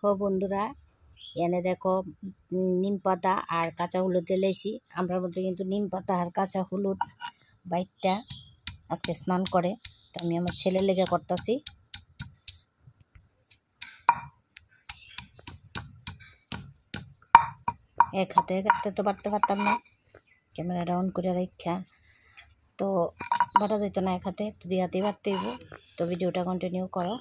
দেখো বন্ধুরা, এনে দেখো নিম পাতা আর কাঁচা হলুদ দিয়েছি। আমরার মধ্যে কিন্তু নিম পাতা আর কাঁচা হলুদ বাইকটা আজকে স্নান করে, তো আমি আমার ছেলের লেগে করতেছি। এক হাতে কাটতে তো পারতে পারতাম না, ক্যামেরাটা অন করে রেখা তো বাটা যেত না, এক হাতে তো দুই হাতেই বাড়তে হইব। তো ভিডিওটা কন্টিনিউ করো।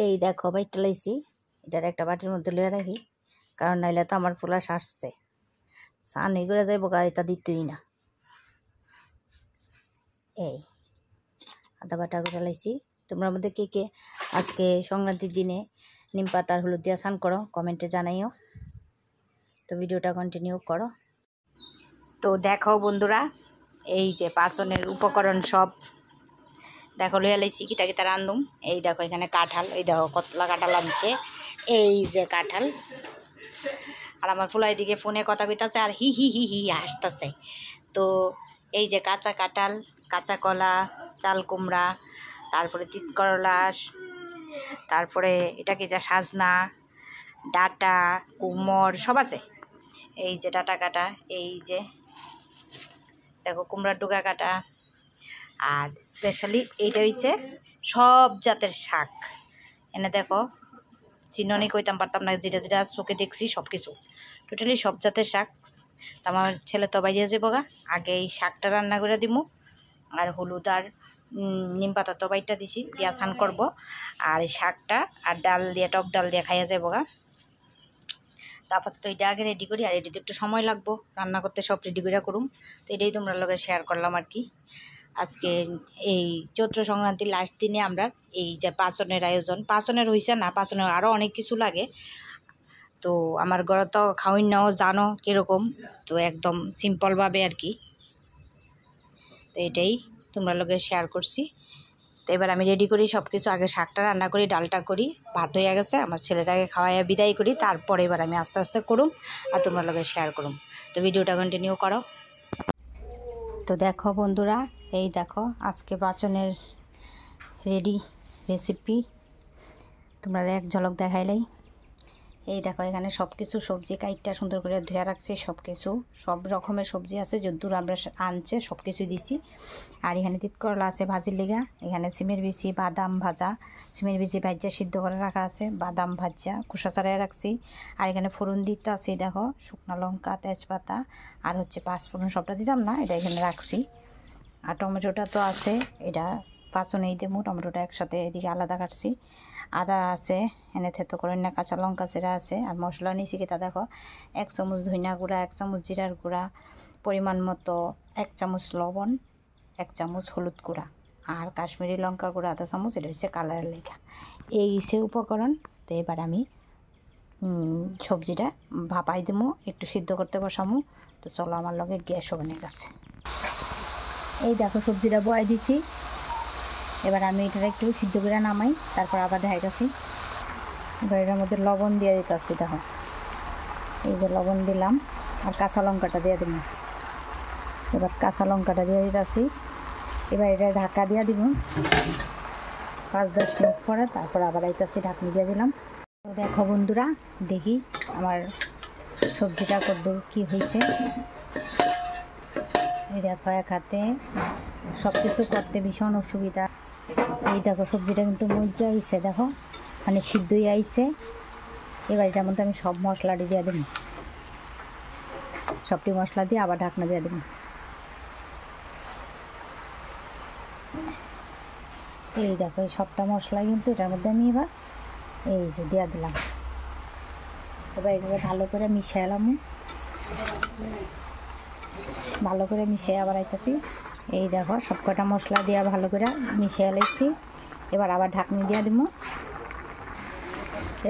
এই দেখো বাইকটা লাইছি, এটার একটা বাটির মধ্যে লয়ে রাখি, কারণ নাইলে তো আমার ফুলা সারছে সান এই করে যাইব, গাড়িটা দিতেই না। এই আদা বাটা করে লাইছি। তোমরা মধ্যে কে কে আজকে সংক্রান্তির দিনে নিম পাতার হলুদ দিয়ে স্নান করো কমেন্টে জানাইও। তো ভিডিওটা কন্টিনিউ করো। তো দেখো বন্ধুরা, এই যে পাচনের উপকরণ সব দেখো লইয়া লাইছি, কিতা কিতা রান্ধুম। এই দেখো এখানে কাঁঠাল, এই দেখো কতলা কাঁঠাল আনছে, এই যে কাঁঠাল। আর আমার ফুলাই দিকে ফোনে কথা কইতাছে আর হি হি হি হি হাসতেছে। তো এই যে কাঁচা কাঁঠাল, কাঁচা কলা, চাল কুমড়া, তারপরে তিত করলা, তারপরে এটা কি যা সাজনা, ডাটা, কুমড় সব আছে। এই যে ডাটা কাটা, এই যে দেখো কুমড়ার ডুগা কাটা। আর স্পেশালি এইটা হইছে সব জাতের শাক। এনে দেখো চিননি কইতাম পারতাম না, যেটা যেটা চোখে দেখছি সব কিছু টোটালি সব জাতের শাক। আমার ছেলে তো বাইরে যাবো গা, আগে এই শাকটা রান্না করে দিমু। আর হলুদ আর নিম পাতা তো বাইটা দিছি, দিয়া স্নান করবো। আর এই শাকটা আর ডাল দিয়ে, টক ডাল দিয়ে খাইয়া যাবো গা। তারপর তো এটা আগে রেডি করি, আর এটাতে একটু সময় লাগবো রান্না করতে, সব রেডি করে করুম। তো এটাই তোমরা লোকে শেয়ার করলাম আর কি। আজকে এই চৈত্র সংক্রান্তির লাস্ট দিনে আমরা এই যে পাচনের আয়োজন, পাচনের হয়েছে না, পাচনের আরও অনেক কিছু লাগে। তো আমার ঘরে তো খাওয়াই নাও জানো কীরকম, তো একদম সিম্পলভাবে আর কি। তো এটাই তোমরা লোকে শেয়ার করছি। তো এবার আমি রেডি করি সব কিছু, আগে শাকটা রান্না করি, ডালটা করি, ভাত হয়ে গেছে, আমার ছেলেটাকে খাওয়াইয়া বিদায় করি, তারপরে এবার আমি আস্তে আস্তে করুম আর তোমরা লোকে শেয়ার করুম। তো ভিডিওটা কন্টিনিউ করো। তো দেখো বন্ধুরা, এই দেখো আজকে পাচনের রেডি রেসিপি তোমরা এক ঝলক দেখাইলাই। এই দেখো এখানে সব কিছু সবজি কাইটটা সুন্দর করে ধুয়ে রাখছি, সব কিছু সব রকমের সবজি আছে যদ্দূর আমরা আনছে সব কিছুই দিছি। আর এখানে তিত করলা আছে ভাজির লেগা, এখানে সিমের বিচি, বাদাম ভাজা, সিমের বিচি ভাজা সিদ্ধ করে রাখা আছে, বাদাম ভাজা খোসা ছাড়াই রাখছি। আর এখানে ফোড়ন দিতে আছে, দেখো শুকনো লঙ্কা, তেজপাতা আর হচ্ছে পাঁচফোড়ন, সবটা দিতাম না, এটা এখানে রাখছি। আর টমেটোটা তো আছে, এটা পাঁচনেই দেবো, টমেটোটা একসাথে এদিকে আলাদা কাটছি। আদা আছে এনে থেতো করে না, কাঁচা লঙ্কা চেরা আছে। আর মশলা নিয়েছি কি তা দেখো, 1 চামচ ধনিয়া গুঁড়া, 1 চামচ জিরার গুঁড়া, পরিমাণ মতো 1 চামচ লবণ, 1 চামচ হলুদ গুঁড়া আর কাশ্মীরি লঙ্কা গুঁড়া আধা চামচ, এটা হচ্ছে কালারের লেখা। এই সে উপকরণ। তো এবার আমি সবজিটা ভাপাই দেবো, একটু সিদ্ধ করতে বসামো। তো চলো আমার লগে গ্যাস ওভেনের কাছে। এই দেখো সবজিটা বয়াই দিচ্ছি, এবার আমি এটা একটু সিদ্ধ করে নামাই, তারপর আবার দেখাইতেছি। এবার এটার মধ্যে লবণ দিয়ে দিতেছি, দেখো এই যে লবণ দিলাম, আর কাঁচা লঙ্কাটা দিয়ে দিলাম। এবার কাঁচা লঙ্কাটা দিয়ে দিতেছি, এবার এটা ঢাকা দিয়ে দিব 5-10 মিনিট পরে, তারপর আবার আইতেছি, ঢাকনি দিয়ে দিলাম। তো দেখো বন্ধুরা, দেখি আমার সবজিটা কতদূর কী হয়েছে। এই দেখো এক হাতে সব কিছু করতে ভীষণ অসুবিধা। এই দেখো সবজিটা কিন্তু মজা আইছে, দেখো মানে সিদ্ধই আইছে। এবার এটার মধ্যে আমি সব মশলাটি দিয়ে দেব, সবটি মশলা দিয়ে আবার ঢাকনা দিয়ে দেব। এই দেখো এই সবটা মশলা কিন্তু এটার মধ্যে আমি এবার এই যে দিয়ে দিলাম। এবার এগুলো ভালো করে মিশাইলাম, ভালো করে মিশিয়ে আবার আইতেছি। এই দেখো সব কটা মশলা দিয়ে ভালো করে মিশিয়ে লাইছি। এবার আবার ঢাকনি দিয়ে দিব।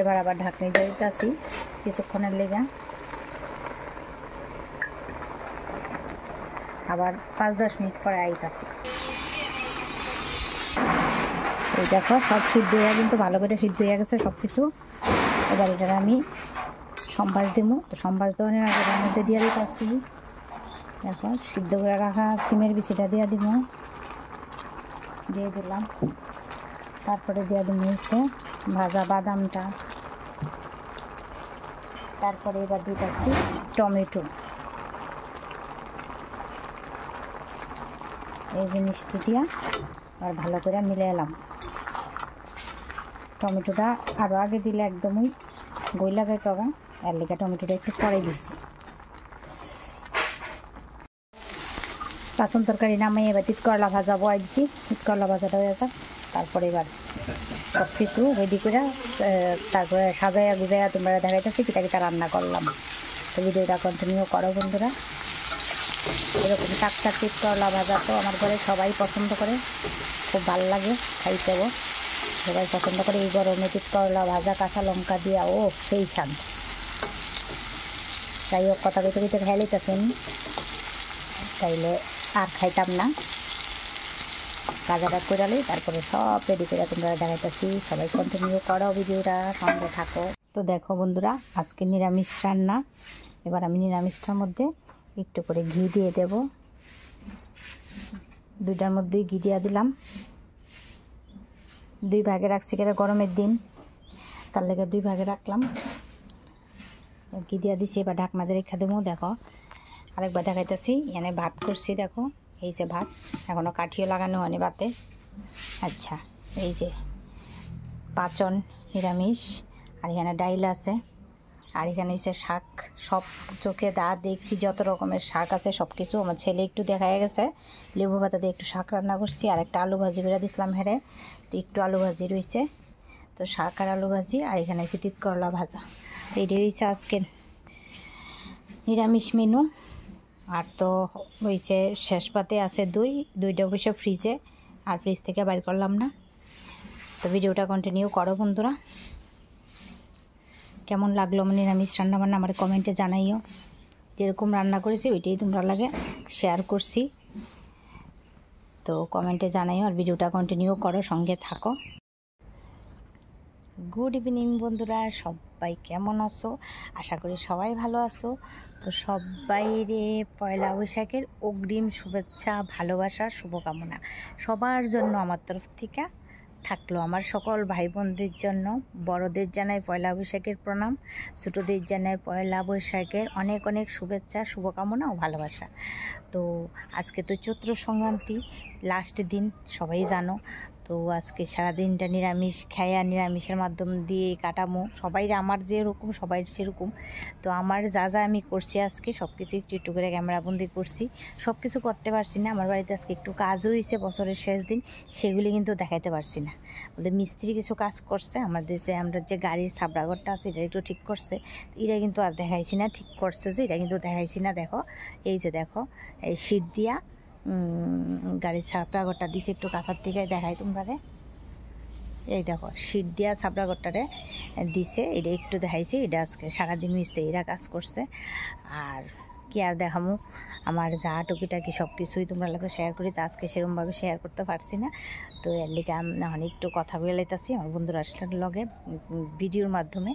এবার আবার ঢাকনি দিয়ে দিতেছি কিছুক্ষণের লেগে, আবার 5-10 মিনিট পরে আইতাছি। এই দেখো সব সিদ্ধ হয়ে কিন্তু ভালো করে সিদ্ধ হয়ে গেছে সব কিছু। এবার এটা আমি সম্বাস দেবো। তো সম্বাস দেওয়ার আগে এর মধ্যে দিয়ে দিতেছি দেখো সিদ্ধ করে রাখা সিমের বিচিটা দিয়ে দিব, দিয়ে দিলাম। তারপরে দিয়ে দিব হচ্ছে ভাজা বাদামটা। তারপরে এবার দিতেছি টমেটো। এই জিনিসটি দিয়া আর ভালো করে মিলে এলাম। টমেটোটা আরও আগে দিলে একদমই গইলা যায়, তখন এর লেগে টমেটোটা একটু পরে দিচ্ছি। কাঁচন তরকারি নামিয়ে এবার তিত করলা ভাজা বয়াই দিচ্ছি। তিত করলা ভাজাটা হয়ে যাক, তারপরে এবার সব কিছু রেডি করে তারপরে সাজাইয়া গুজাইয়া তোমরা দেখাইতেছি কিটা কিটা রান্না করলাম। তো ভিডিওটা কন্টিনিউ করো বন্ধুরা। এরকম টাক তিত করলা ভাজা তো আমার ঘরে সবাই পছন্দ করে, খুব ভালো লাগে খাইতেও, সবাই পছন্দ করে। এই গরমে তিত করলা ভাজা কাঁচা লঙ্কা দিয়া ও সেই স্বাদ। যাই হোক কথা কইতে কইতে খেয়ে লইতেছেন, তাইলে আর খাইতাম না। কাজাটা করে তারপরে সব রেডি করে তোমরা দেখাইতেছি। সবাই কন্টিনিউ করো ভিডিওটা, সঙ্গে থাকো। তো দেখো বন্ধুরা আজকে নিরামিষ রান্না। এবার আমি নিরামিষটার মধ্যে একটু করে ঘি দিয়ে দেব। দুইটার মধ্যেই ঘি দিয়ে দিলাম। 2 ভাগে রাখছি, কেন গরমের দিন তার লেগে 2 ভাগে রাখলাম। ঘি দিয়ে দিছি, এবার ঢাকনা দিয়ে রেখে দেবো। দেখো আরেকবার দেখাইতেছি, এখানে ভাত করছি দেখো, এই যে ভাত এখনও কাঠিও লাগানো হয়নি ভাতে। আচ্ছা এই যে পাচন নিরামিষ, আর এখানে ডাইল আছে, আর এখানে হচ্ছে শাক। সব চোখে দেখছি যত রকমের শাক আছে সব কিছু। আমার ছেলে একটু দেখাই গেছে, লেবু পাতা দিয়ে একটু শাক রান্না করছি, আর একটা আলু ভাজি করে দিছিলাম হেরে, তো একটু আলু ভাজি রয়েছে। তো শাক আর আলু ভাজি, আর এখানে হচ্ছে তিত করলা ভাজা। এইটাই হয়েছে আজকের নিরামিষ মেনু। আর তো হয়েছে শেষ পাতে আছে দুইটা অবশ্য ফ্রিজে, আর ফ্রিজ থেকে বাইর করলাম না। তো ভিডিওটা কন্টিনিউ করো বন্ধুরা। কেমন লাগলো আমার নিরামিষ রান্নাবান্না আমার কমেন্টে জানাইও। যেরকম রান্না করেছি ওইটাই তোমরা লাগে শেয়ার করছি, তো কমেন্টে জানাইও। আর ভিডিওটা কন্টিনিউ করো, সঙ্গে থাকো। গুড ইভিনিং বন্ধুরা, সবাই কেমন আছো? আশা করি সবাই ভালো আছো। তো সবাইরে পয়লা বৈশাখের অগ্রিম শুভেচ্ছা, ভালোবাসা, শুভকামনা সবার জন্য আমার তরফ থেকে থাকলো। আমার সকল ভাই বোনদের জন্য বড়দের জানাই পয়লা বৈশাখের প্রণাম, ছোটোদের জানাই পয়লা বৈশাখের অনেক অনেক শুভেচ্ছা, শুভকামনা ও ভালোবাসা। তো আজকে তো চৈত্র সংক্রান্তি লাস্ট দিন, সবাই জানো। তো আজকে সারাদিনটা নিরামিষ খায়া নিরামিষের মাধ্যম দিয়ে কাটামো। সবাই আমার যেরকম সবাই সেরকম। তো আমার যা যা আমি করছি আজকে সব কিছু একটু একটু করে ক্যামেরাবন্দি করছি। সব কিছু করতে পারছি না, আমার বাড়িতে আজকে একটু কাজও হয়েছে বছরের শেষ দিন, সেগুলি কিন্তু দেখাইতে পারছি না। আমাদের মিস্ত্রি কিছু কাজ করছে, আমাদের যে আমরা যে গাড়ির ছাবড়াঘরটা আছে এটা একটু ঠিক করছে, এটা কিন্তু আর দেখাইছি না। ঠিক করছে যে এটা কিন্তু দেখাইছি না। দেখো এই যে দেখো এই শীট দিয়া গাড়ির ছাবড়াঘরটা দিচ্ছে, একটু কাছার থেকে দেখাই তোমরা। এই দেখো শীট দিয়া ছাবড়াঘরটারে দিছে, এটা একটু দেখাইছি। এটা আজকে সারাদিন মিস্ত্রি এরা কাজ করছে। আর কি আর দেখামো, আমার যা টুকিটাকি সব কিছুই তোমরা লোকে শেয়ার করি, তো আজকে সেরকমভাবে শেয়ার করতে পারছি না। তো এর লিগে আমি একটু কথা বলে লাইতাছি আমার বন্ধুরা আসলে লগে ভিডিওর মাধ্যমে।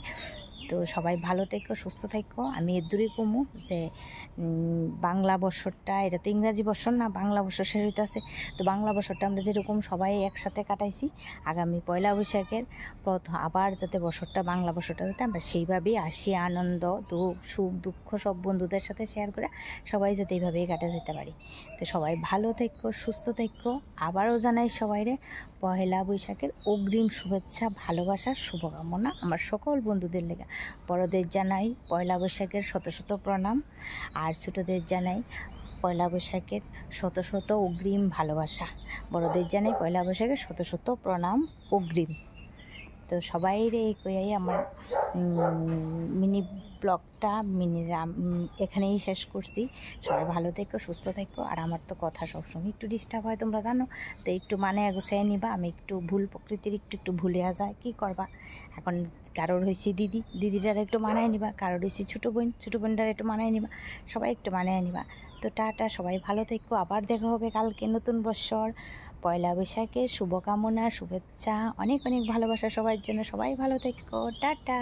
তো সবাই ভালো থেকো, সুস্থ থেকো। আমি এর দূরে কমু যে বাংলা বছরটা, এটা তো ইংরাজি বছর না, বাংলা বছর শেষ হইতেছে। তো বাংলা বছরটা আমরা যেরকম সবাই একসাথে কাটাইছি, আগামী পয়লা বৈশাখের আবার যাতে বছরটা বাংলা বছরটা যাতে আমরা সেইভাবেই আসি, আনন্দ সুখ দুঃখ সব বন্ধুদের সাথে শেয়ার করে সবাই যাতে এইভাবেই কাটা যেতে পারি। তো সবাই ভালো থেকো, সুস্থ থেকো। আবারও জানাই সবাইরে পয়লা বৈশাখের অগ্রিম শুভেচ্ছা, ভালোবাসার শুভকামনা আমার সকল বন্ধুদের লেগে। বড়দের জানাই পয়লা বৈশাখের শত শত প্রণাম, আর ছোটদের জানাই পয়লা বৈশাখের শত শত অগ্রিম ভালোবাসা। বড়দের জানাই পয়লা বৈশাখের শত শত প্রণাম অগ্রিম। তো সবাই রে কই আমার মিনি ব্লগটা এখানেই শেষ করছি। সবাই ভালো থেকো, সুস্থ থেকো। আর আমার তো কথা সবসময় একটু ডিস্টার্ব হয়, তোমরা জানো, তো একটু মানে গুছিয়ে নিবা। আমি একটু ভুল প্রকৃতির একটু ভুলে যায়, কি করবা। এখন কারোর হয়েছি দিদিটার একটু মানায় নিবা, কারোর হয়েছি ছোটো বোনটার একটু মানায় নিবা, সবাই একটু মানায় নিবা। তো টাটা, সবাই ভালো থেকো। আবার দেখা হবে কালকে নতুন বৎসর, পয়লা বৈশাখের শুভকামনা, শুভেচ্ছা, অনেক অনেক ভালোবাসা সবার জন্য। সবাই ভালো থেকো, টাটা।